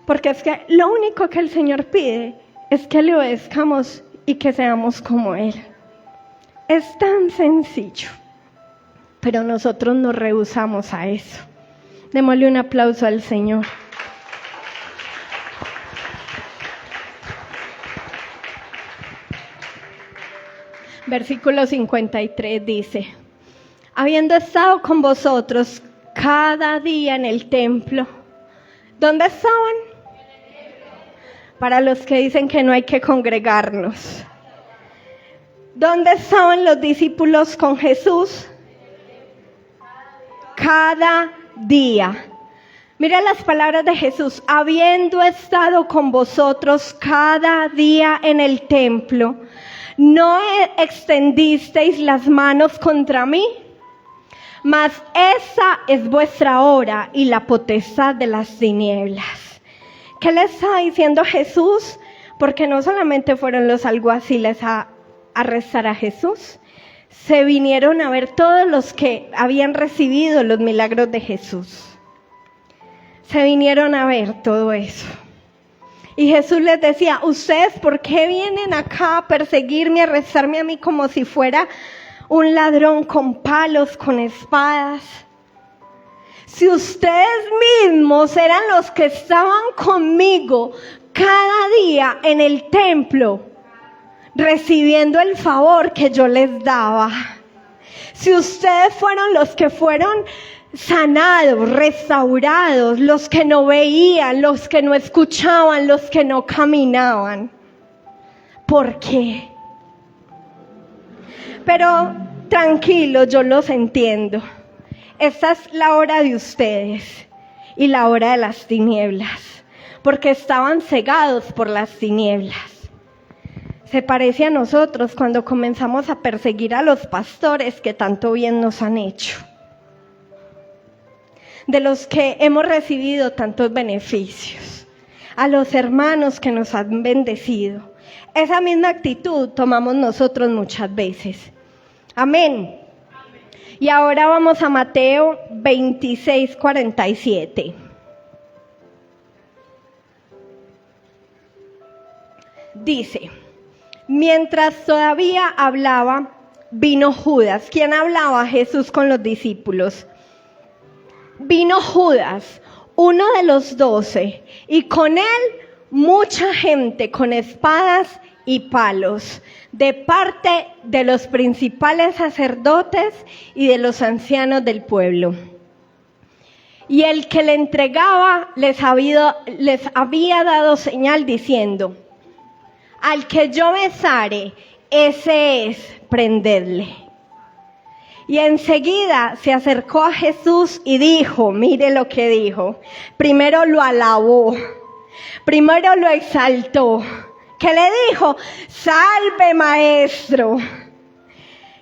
B: Porque es que lo único que el Señor pide es que le obedezcamos y que seamos como Él. Es tan sencillo, pero nosotros nos rehusamos a eso. Démosle un aplauso al Señor. Versículo 53 dice: habiendo estado con vosotros cada día en el templo. ¿Dónde estaban? Para los que dicen que no hay que congregarnos. ¿Dónde estaban los discípulos con Jesús? Cada día. Mira las palabras de Jesús: habiendo estado con vosotros cada día en el templo, ¿no extendisteis las manos contra mí? Mas esa es vuestra hora y la potestad de las tinieblas. ¿Qué le está diciendo Jesús? Porque no solamente fueron los alguaciles a arrestar a Jesús, se vinieron a ver todos los que habían recibido los milagros de Jesús. Se vinieron a ver todo eso. Y Jesús les decía: ¿ustedes por qué vienen acá a perseguirme, a arrestarme a mí como si fuera un ladrón con palos, con espadas? Si ustedes mismos eran los que estaban conmigo cada día en el templo, recibiendo el favor que yo les daba. Si ustedes fueron los que fueron sanados, restaurados, los que no veían, los que no escuchaban, los que no caminaban. ¿Por qué? Pero tranquilo, yo los entiendo. Esta es la hora de ustedes y la hora de las tinieblas, porque estaban cegados por las tinieblas. Se parece a nosotros cuando comenzamos a perseguir a los pastores que tanto bien nos han hecho, de los que hemos recibido tantos beneficios, a los hermanos que nos han bendecido. Esa misma actitud tomamos nosotros muchas veces. Amén. Y ahora vamos a Mateo 26:47. Dice: mientras todavía hablaba, vino Judas. ¿Quién hablaba? Jesús con los discípulos. Vino Judas, uno de los 12, y con él mucha gente con espadas y palos, de parte de los principales sacerdotes y de los ancianos del pueblo. Y el que le entregaba les había dado señal diciendo: al que yo besare, ese es, prendedle. Y enseguida se acercó a Jesús y dijo, mire lo que dijo, primero lo alabó, primero lo exaltó. ¿Qué le dijo? Salve, maestro.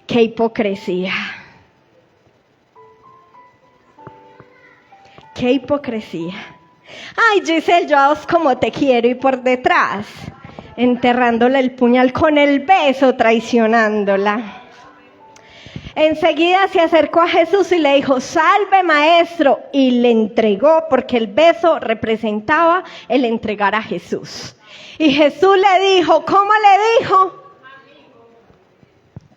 B: ¡Qué hipocresía! ¡Qué hipocresía! Ay, Giselle, yo a vos como te quiero, y por detrás, enterrándole el puñal con el beso, traicionándola. Enseguida se acercó a Jesús y le dijo, salve, maestro, y le entregó, porque el beso representaba el entregar a Jesús. Y Jesús le dijo, ¿cómo le dijo?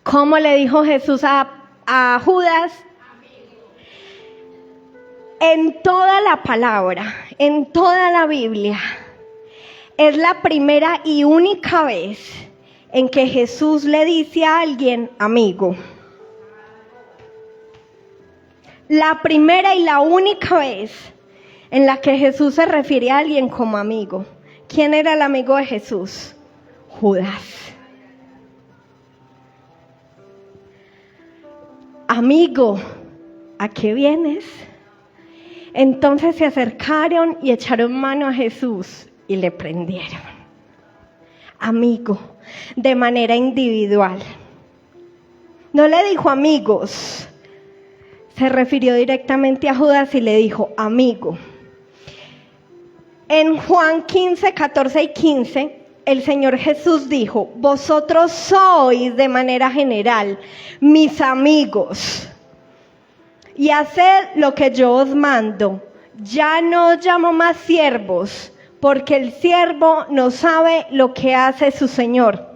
B: ¿Cómo le dijo Jesús a Judas? En toda la palabra, en toda la Biblia, es la primera y única vez en que Jesús le dice a alguien amigo. La primera y la única vez en la que Jesús se refiere a alguien como amigo. ¿Quién era el amigo de Jesús? Judas. Amigo, ¿a qué vienes? Entonces se acercaron y echaron mano a Jesús y le prendieron. Amigo, de manera individual. No le dijo amigos. Se refirió directamente a Judas y le dijo, amigo. En Juan 15, 14 y 15, el Señor Jesús dijo, vosotros sois de manera general mis amigos, y haced lo que yo os mando. Ya no os llamo más siervos, porque el siervo no sabe lo que hace su Señor.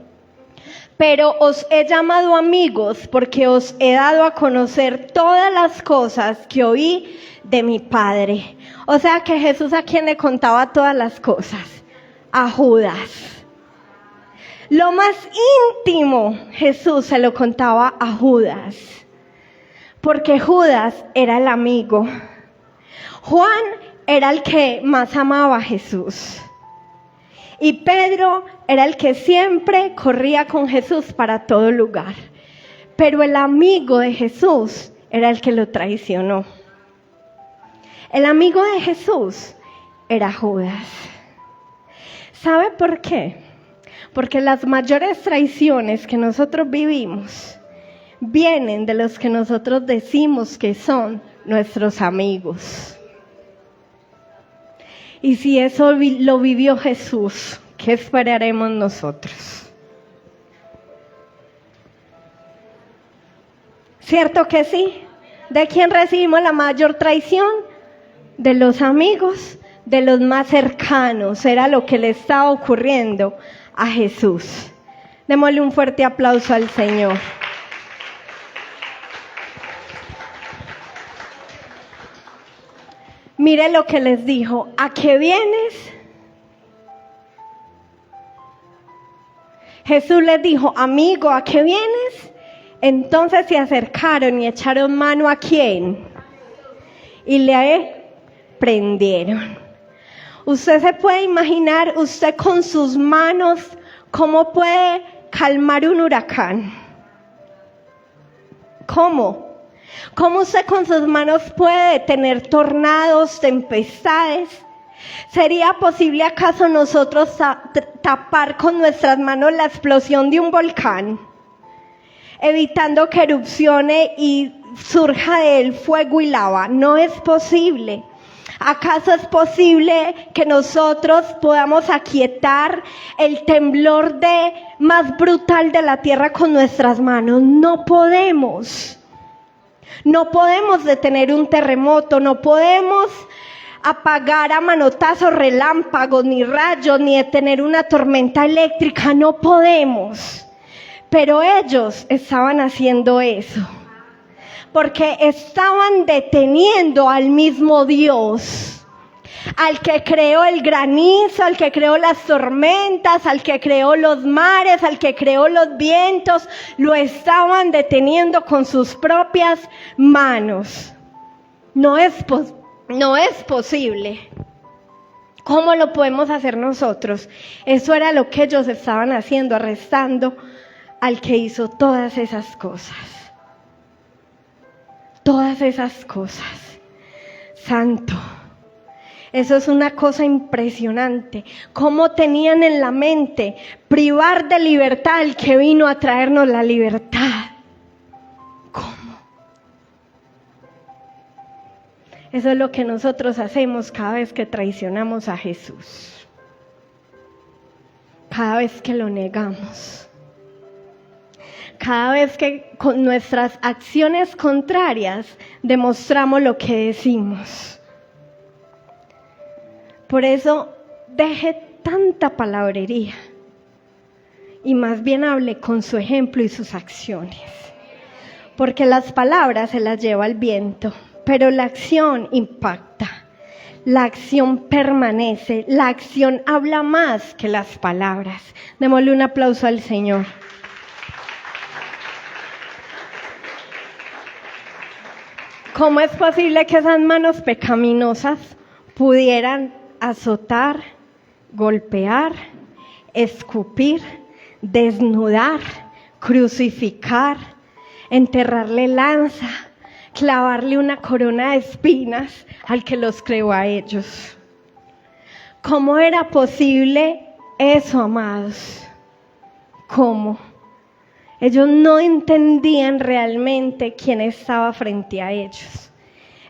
B: Pero os he llamado amigos porque os he dado a conocer todas las cosas que oí de mi Padre. O sea que Jesús, ¿a quién le contaba todas las cosas? A Judas. Lo más íntimo Jesús se lo contaba a Judas, porque Judas era el amigo. Juan era el que más amaba a Jesús. Y Pedro era el que siempre corría con Jesús para todo lugar. Pero el amigo de Jesús era el que lo traicionó. El amigo de Jesús era Judas. ¿Sabe por qué? Porque las mayores traiciones que nosotros vivimos vienen de los que nosotros decimos que son nuestros amigos. Y si eso lo vivió Jesús, ¿qué esperaremos nosotros? ¿Cierto que sí? ¿De quién recibimos la mayor traición? De los amigos, de los más cercanos. Era lo que le estaba ocurriendo a Jesús. Démosle un fuerte aplauso al Señor. Mire lo que les dijo, ¿a qué vienes? Jesús les dijo, amigo, ¿a qué vienes? Entonces se acercaron y echaron mano ¿a quién? Y le prendieron. Usted se puede imaginar, usted con sus manos, ¿cómo puede calmar un huracán? ¿Cómo? ¿Cómo usted con sus manos puede detener tornados, tempestades? ¿Sería posible acaso nosotros tapar con nuestras manos la explosión de un volcán, evitando que erupcione y surja de él fuego y lava? No es posible. ¿Acaso es posible que nosotros podamos aquietar el temblor más brutal de la tierra con nuestras manos? No podemos. No podemos detener un terremoto, no podemos apagar a manotazos relámpagos, ni rayos, ni detener una tormenta eléctrica, no podemos. Pero ellos estaban haciendo eso, porque estaban deteniendo al mismo Dios, al que creó el granizo, al que creó las tormentas, al que creó los mares, al que creó los vientos. Lo estaban deteniendo con sus propias manos. No es posible. ¿Cómo lo podemos hacer nosotros? Eso era lo que ellos estaban haciendo, arrestando al que hizo todas esas cosas. Todas esas cosas. Santo. Eso es una cosa impresionante. Cómo tenían en la mente privar de libertad al que vino a traernos la libertad. ¿Cómo? Eso es lo que nosotros hacemos cada vez que traicionamos a Jesús. Cada vez que lo negamos. Cada vez que con nuestras acciones contrarias demostramos lo que decimos. Por eso deje tanta palabrería y más bien hable con su ejemplo y sus acciones. Porque las palabras se las lleva el viento, pero la acción impacta. La acción permanece, la acción habla más que las palabras. Démosle un aplauso al Señor. ¿Cómo es posible que esas manos pecaminosas pudieran azotar, golpear, escupir, desnudar, crucificar, enterrarle lanza, clavarle una corona de espinas al que los creó a ellos? ¿Cómo era posible eso, amados? ¿Cómo? Ellos no entendían realmente quién estaba frente a ellos.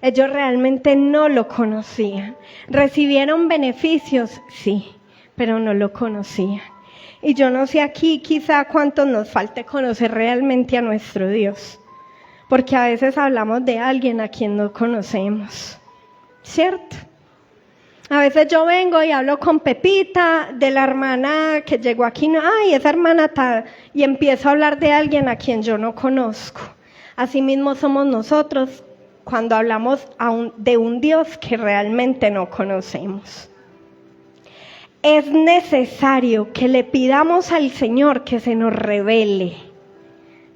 B: Ellos realmente no lo conocían. ¿Recibieron beneficios? Sí, pero no lo conocían. Y yo no sé aquí quizá cuánto nos falte conocer realmente a nuestro Dios. Porque a veces hablamos de alguien a quien no conocemos. ¿Cierto? A veces yo vengo y hablo con Pepita de la hermana que llegó aquí. Ay, esa hermana tal. Y empiezo a hablar de alguien a quien yo no conozco. Asimismo somos nosotros cuando hablamos de un Dios que realmente no conocemos. Es necesario que le pidamos al Señor que se nos revele,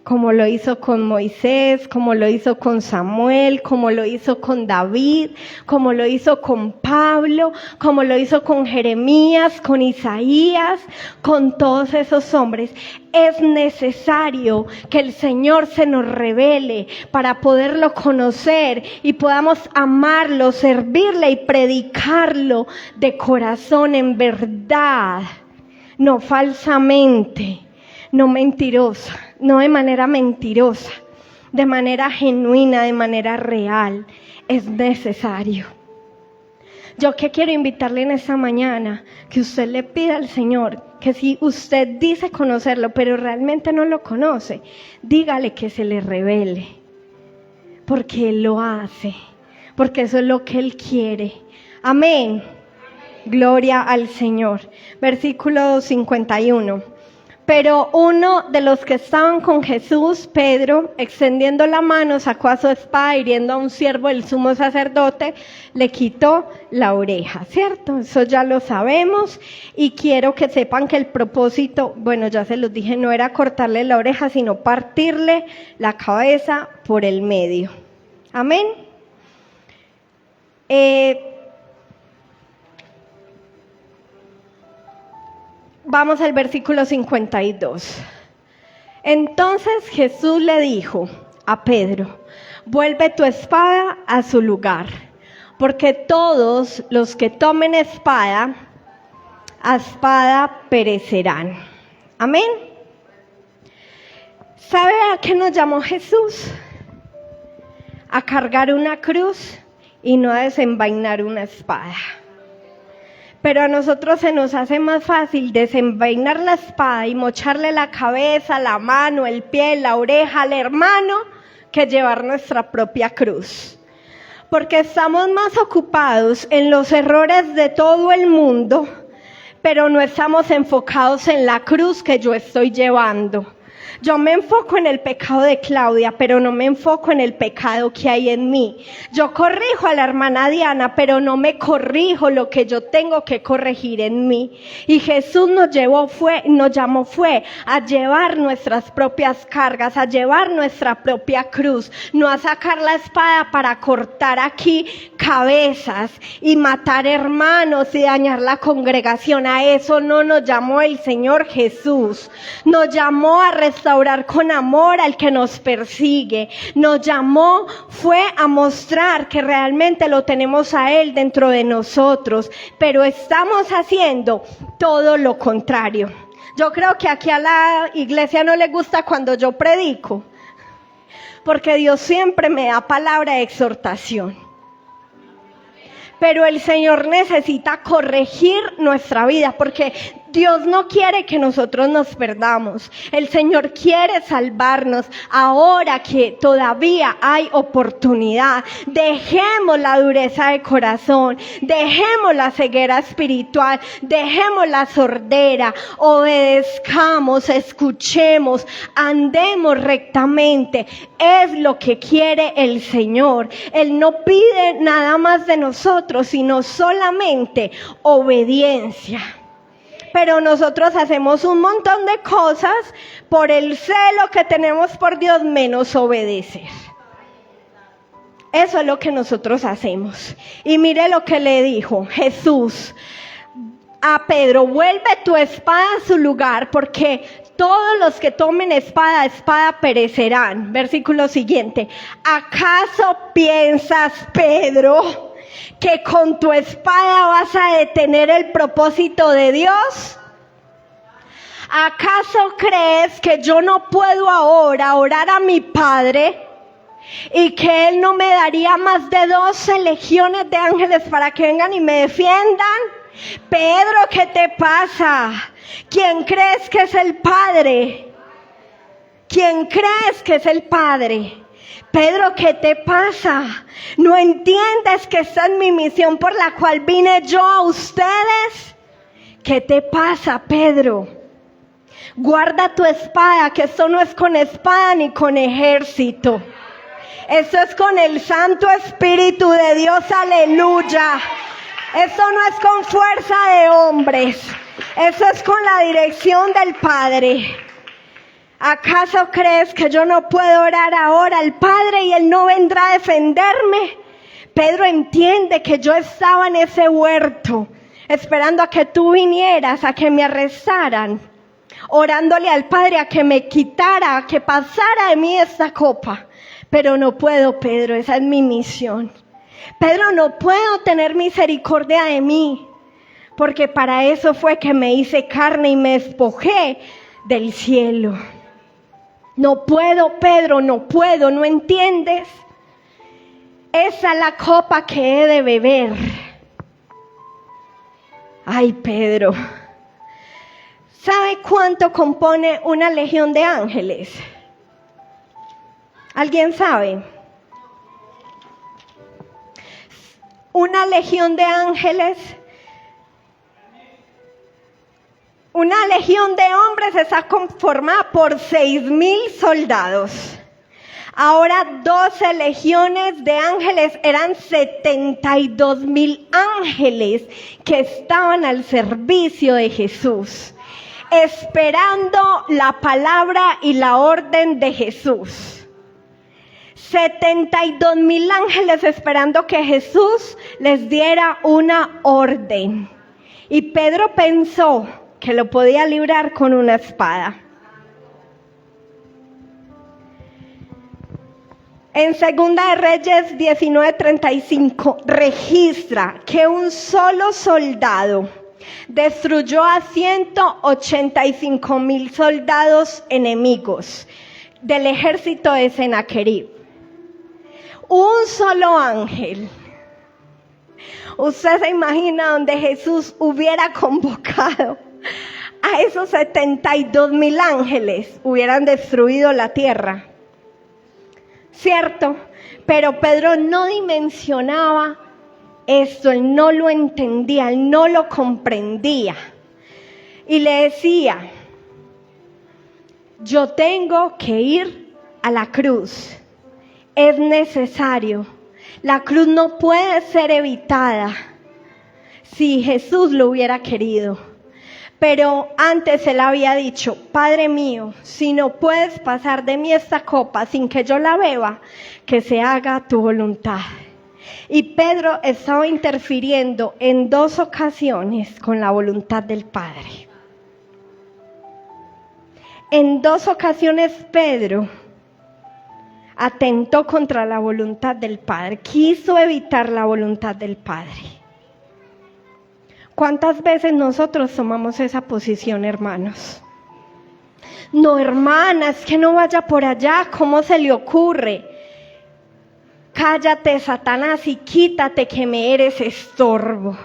B: como lo hizo con Moisés, como lo hizo con Samuel, como lo hizo con David, como lo hizo con Pablo, como lo hizo con Jeremías, con Isaías, con todos esos hombres. Es necesario que el Señor se nos revele para poderlo conocer y podamos amarlo, servirle y predicarlo de corazón, en verdad, no falsamente, no mentirosa. No de manera mentirosa, de manera genuina, de manera real. Es necesario. Yo que quiero invitarle en esta mañana, que usted le pida al Señor, que si usted dice conocerlo, pero realmente no lo conoce, dígale que se le revele. Porque Él lo hace, porque eso es lo que Él quiere. Amén. Gloria al Señor. Versículo 51. Pero uno de los que estaban con Jesús, Pedro, extendiendo la mano, sacó a su espada, hiriendo a un siervo del sumo sacerdote, le quitó la oreja, ¿cierto? Eso ya lo sabemos y quiero que sepan que el propósito, bueno, ya se los dije, no era cortarle la oreja, sino partirle la cabeza por el medio. Amén. Vamos al versículo 52. Entonces Jesús le dijo: a Pedro: vuelve tu espada a su lugar, porque todos los que tomen espada, a espada perecerán. Amén. ¿Sabe a qué nos llamó Jesús? A cargar una cruz y no a desenvainar una espada. Pero a nosotros se nos hace más fácil desenvainar la espada y mocharle la cabeza, la mano, el pie, la oreja al hermano, que llevar nuestra propia cruz. Porque estamos más ocupados en los errores de todo el mundo, pero no estamos enfocados en la cruz que yo estoy llevando. Yo me enfoco en el pecado de Claudia, pero no me enfoco en el pecado que hay en mí. Yo corrijo a la hermana Diana, pero no me corrijo lo que yo tengo que corregir en mí. Y Jesús nos llamó a llevar nuestras propias cargas, a llevar nuestra propia cruz, no a sacar la espada para cortar aquí cabezas y matar hermanos y dañar la congregación. A eso no nos llamó el Señor Jesús. Nos llamó a restaurar con amor al que nos persigue. Nos llamó fue a mostrar que realmente lo tenemos a Él dentro de nosotros, pero estamos haciendo todo lo contrario. Yo creo que aquí a la iglesia no le gusta cuando yo predico, porque Dios siempre me da palabra de exhortación. Pero el Señor necesita corregir nuestra vida, porque Dios no quiere que nosotros nos perdamos. El Señor quiere salvarnos ahora que todavía hay oportunidad. Dejemos la dureza de corazón, dejemos la ceguera espiritual, dejemos la sordera, obedezcamos, escuchemos, andemos rectamente. Es lo que quiere el Señor. Él no pide nada más de nosotros, sino solamente obediencia. Pero nosotros hacemos un montón de cosas por el celo que tenemos por Dios, menos obedecer. Eso es lo que nosotros hacemos. Y mire lo que le dijo Jesús a Pedro: vuelve tu espada a su lugar, porque todos los que tomen espada, espada perecerán. Versículo siguiente: ¿acaso piensas, Pedro, que con tu espada vas a detener el propósito de Dios? ¿Acaso crees que yo no puedo ahora orar a mi Padre y que Él no me daría más de 12 legiones de ángeles para que vengan y me defiendan? Pedro, ¿qué te pasa? ¿Quién crees que es el Padre? ¿Quién crees que es el Padre? Pedro, ¿qué te pasa? ¿No entiendes que esta es mi misión por la cual vine yo a ustedes? ¿Qué te pasa, Pedro? Guarda tu espada, que esto no es con espada ni con ejército. Esto es con el Santo Espíritu de Dios, aleluya. Esto no es con fuerza de hombres. Esto es con la dirección del Padre. ¿Acaso crees que yo no puedo orar ahora al Padre y Él no vendrá a defenderme? Pedro, entiende que yo estaba en ese huerto, esperando a que tú vinieras, a que me arrestaran, orándole al Padre a que me quitara, a que pasara de mí esta copa. Pero no puedo, Pedro, esa es mi misión. Pedro, no puedo tener misericordia de mí, porque para eso fue que me hice carne y me despojé del cielo. No puedo, Pedro, no puedo, ¿no entiendes? Esa es la copa que he de beber. Ay, Pedro, ¿sabe cuánto compone una legión de ángeles? ¿Alguien sabe? Una legión de ángeles, una legión de hombres está conformada por 6,000 soldados. Ahora 12 legiones de ángeles eran 72,000 ángeles que estaban al servicio de Jesús, esperando la palabra y la orden de Jesús. 72,000 ángeles esperando que Jesús les diera una orden. Y Pedro pensó que lo podía librar con una espada. En Segunda de Reyes 19:35 registra que un solo soldado destruyó a 185,000 soldados enemigos del ejército de Sennacherib. Un solo ángel. ¿Usted se imagina donde Jesús hubiera convocado a esos 72,000 ángeles? Hubieran destruido la tierra. ¿Cierto? Pero Pedro no dimensionaba esto, él no lo entendía, él no lo comprendía. Y le decía, yo tengo que ir a la cruz, es necesario. La cruz no puede ser evitada si Jesús lo hubiera querido. Pero antes él había dicho, Padre mío, si no puedes pasar de mí esta copa sin que yo la beba, que se haga tu voluntad. Y Pedro estaba interfiriendo en 2 ocasiones con la voluntad del Padre. En 2 ocasiones Pedro atentó contra la voluntad del Padre, quiso evitar la voluntad del Padre. ¿Cuántas veces nosotros tomamos esa posición, hermanos? No, hermana, es que no vaya por allá, ¿cómo se le ocurre? Cállate, Satanás, y quítate que me eres estorbo.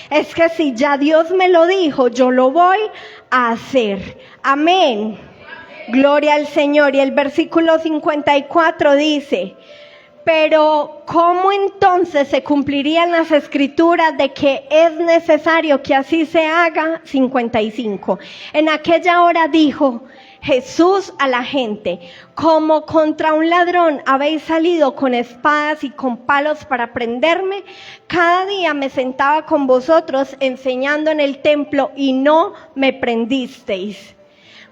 B: Es que si ya Dios me lo dijo, yo lo voy a hacer. Amén. Gloria al Señor. Y el versículo 54 dice, pero ¿cómo entonces se cumplirían las escrituras de que es necesario que así se haga? 55. En aquella hora dijo Jesús a la gente, como contra un ladrón habéis salido con espadas y con palos para prenderme, cada día me sentaba con vosotros enseñando en el templo y no me prendisteis.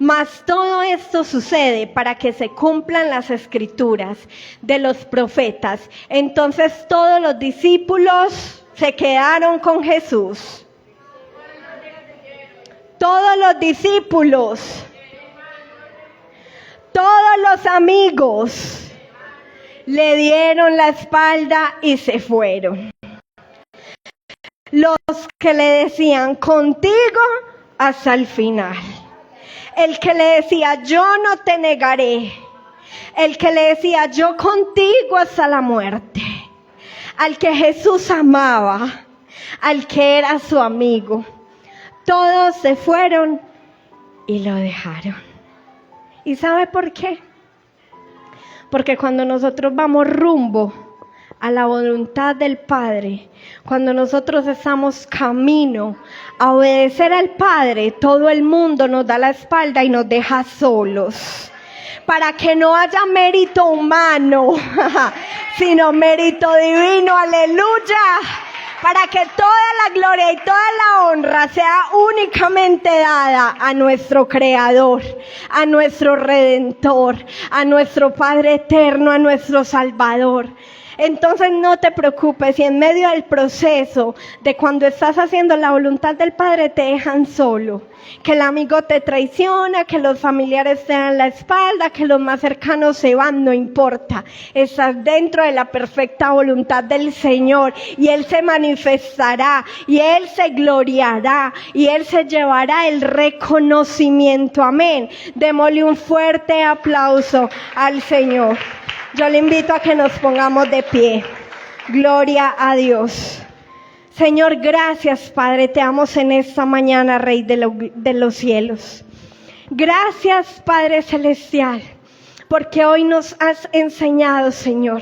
B: Mas todo esto sucede para que se cumplan las escrituras de los profetas. Entonces todos los discípulos se quedaron con Jesús. Todos los discípulos, todos los amigos le dieron la espalda y se fueron. Los que le decían contigo hasta el final. El que le decía, yo no te negaré. El que le decía, yo contigo hasta la muerte. Al que Jesús amaba, al que era su amigo. Todos se fueron y lo dejaron. ¿Y sabe por qué? Porque cuando nosotros vamos rumbo a la voluntad del Padre, cuando nosotros estamos camino a obedecer al Padre, todo el mundo nos da la espalda y nos deja solos, para que no haya mérito humano, sino mérito divino, aleluya, para que toda la gloria y toda la honra sea únicamente dada a nuestro Creador, a nuestro Redentor, a nuestro Padre eterno, a nuestro Salvador. Entonces no te preocupes si en medio del proceso de cuando estás haciendo la voluntad del Padre te dejan solo, que el amigo te traiciona, que los familiares te dan la espalda, que los más cercanos se van, no importa. Estás dentro de la perfecta voluntad del Señor y Él se manifestará y Él se gloriará y Él se llevará el reconocimiento. Amén. Démosle un fuerte aplauso al Señor. Yo le invito a que nos pongamos de pie. Gloria a Dios. Señor, gracias, Padre, te amos en esta mañana, Rey de los cielos. Gracias, Padre Celestial, porque hoy nos has enseñado, Señor,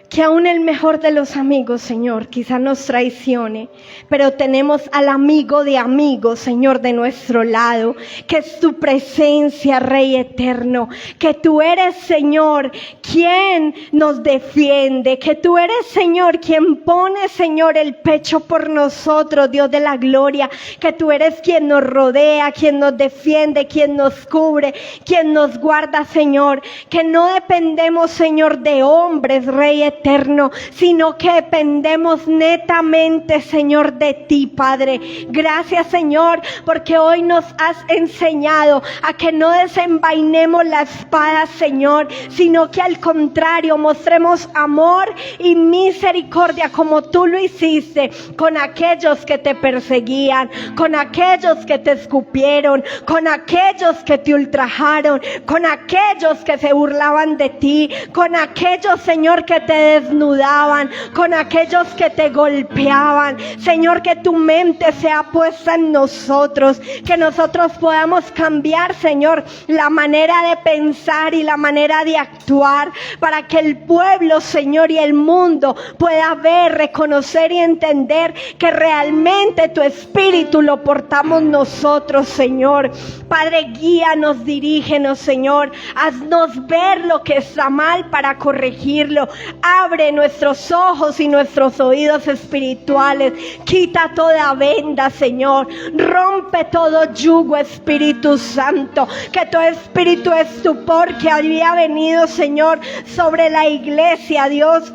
B: que aún el mejor de los amigos, Señor, quizá nos traicione, pero tenemos al amigo de amigos, Señor, de nuestro lado, que es tu presencia, Rey eterno, que tú eres, Señor, quien nos defiende, que tú eres, Señor, quien pone, Señor, el pecho por nosotros, Dios de la gloria, que tú eres quien nos rodea, quien nos defiende, quien nos cubre, quien nos guarda, Señor, que no dependemos, Señor, de hombres, Rey eterno, eterno, sino que dependemos netamente, Señor, de ti, Padre. Gracias, Señor, porque hoy nos has enseñado a que no desenvainemos la espada, Señor, sino que al contrario mostremos amor y misericordia como tú lo hiciste con aquellos que te perseguían, con aquellos que te escupieron, con aquellos que te ultrajaron, con aquellos que se burlaban de ti, con aquellos, Señor, que te desnudaban, con aquellos que te golpeaban. Señor, que tu mente sea puesta en nosotros, que nosotros podamos cambiar, Señor, la manera de pensar y la manera de actuar, para que el pueblo, Señor, y el mundo pueda ver, reconocer y entender que realmente tu espíritu lo portamos nosotros, Señor. Padre, guíanos, dirígenos, Señor, haznos ver lo que está mal para corregirlo. Abre nuestros ojos y nuestros oídos espirituales, quita toda venda, Señor, rompe todo yugo, Espíritu Santo, que tu espíritu estupor que había venido, Señor, sobre la iglesia, Dios,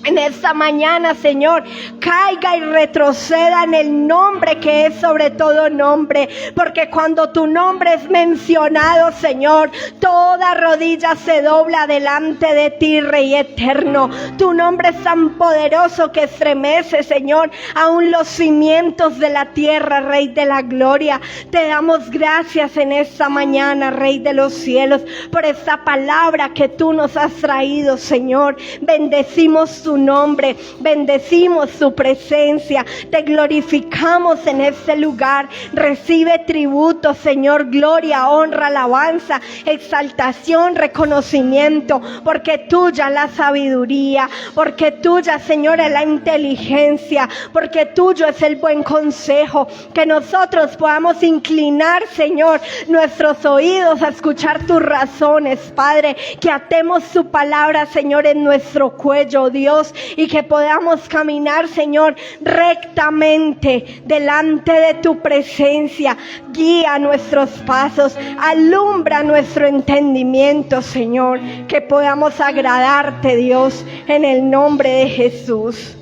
B: en esta mañana, Señor, caiga y retroceda en el nombre que es sobre todo nombre, porque cuando tu nombre es mencionado, Señor, toda rodilla se dobla delante de ti, Rey eterno. Tu nombre es tan poderoso que estremece, Señor, aún los cimientos de la tierra, Rey de la gloria. Te damos gracias en esta mañana, Rey de los cielos, por esta palabra que tú nos has traído, Señor. Bendecimos tu nombre, bendecimos su presencia, te glorificamos en este lugar. Recibe tributo, Señor, gloria, honra, alabanza, exaltación, reconocimiento, porque tuya la sabiduría, porque tuya, Señor, es la inteligencia, porque tuyo es el buen consejo. Que nosotros podamos inclinar, Señor, nuestros oídos a escuchar tus razones, Padre, que atemos tu palabra, Señor, en nuestro cuello, Dios, y que podamos caminar, Señor, rectamente delante de tu presencia. Guía nuestros pasos, alumbra nuestro entendimiento, Señor, que podamos agradarte, Dios, en el nombre de Jesús.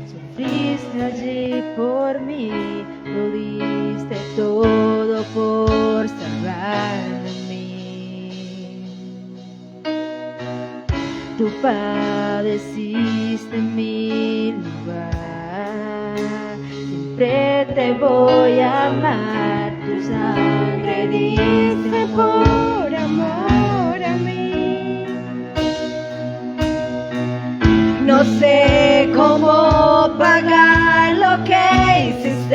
C: Sufriste allí por mí, lo diste todo por salvarme a mí. Tú padeciste en mi lugar, siempre te voy a amar. Tu sangre diste por amor a mí.
B: No sé cómo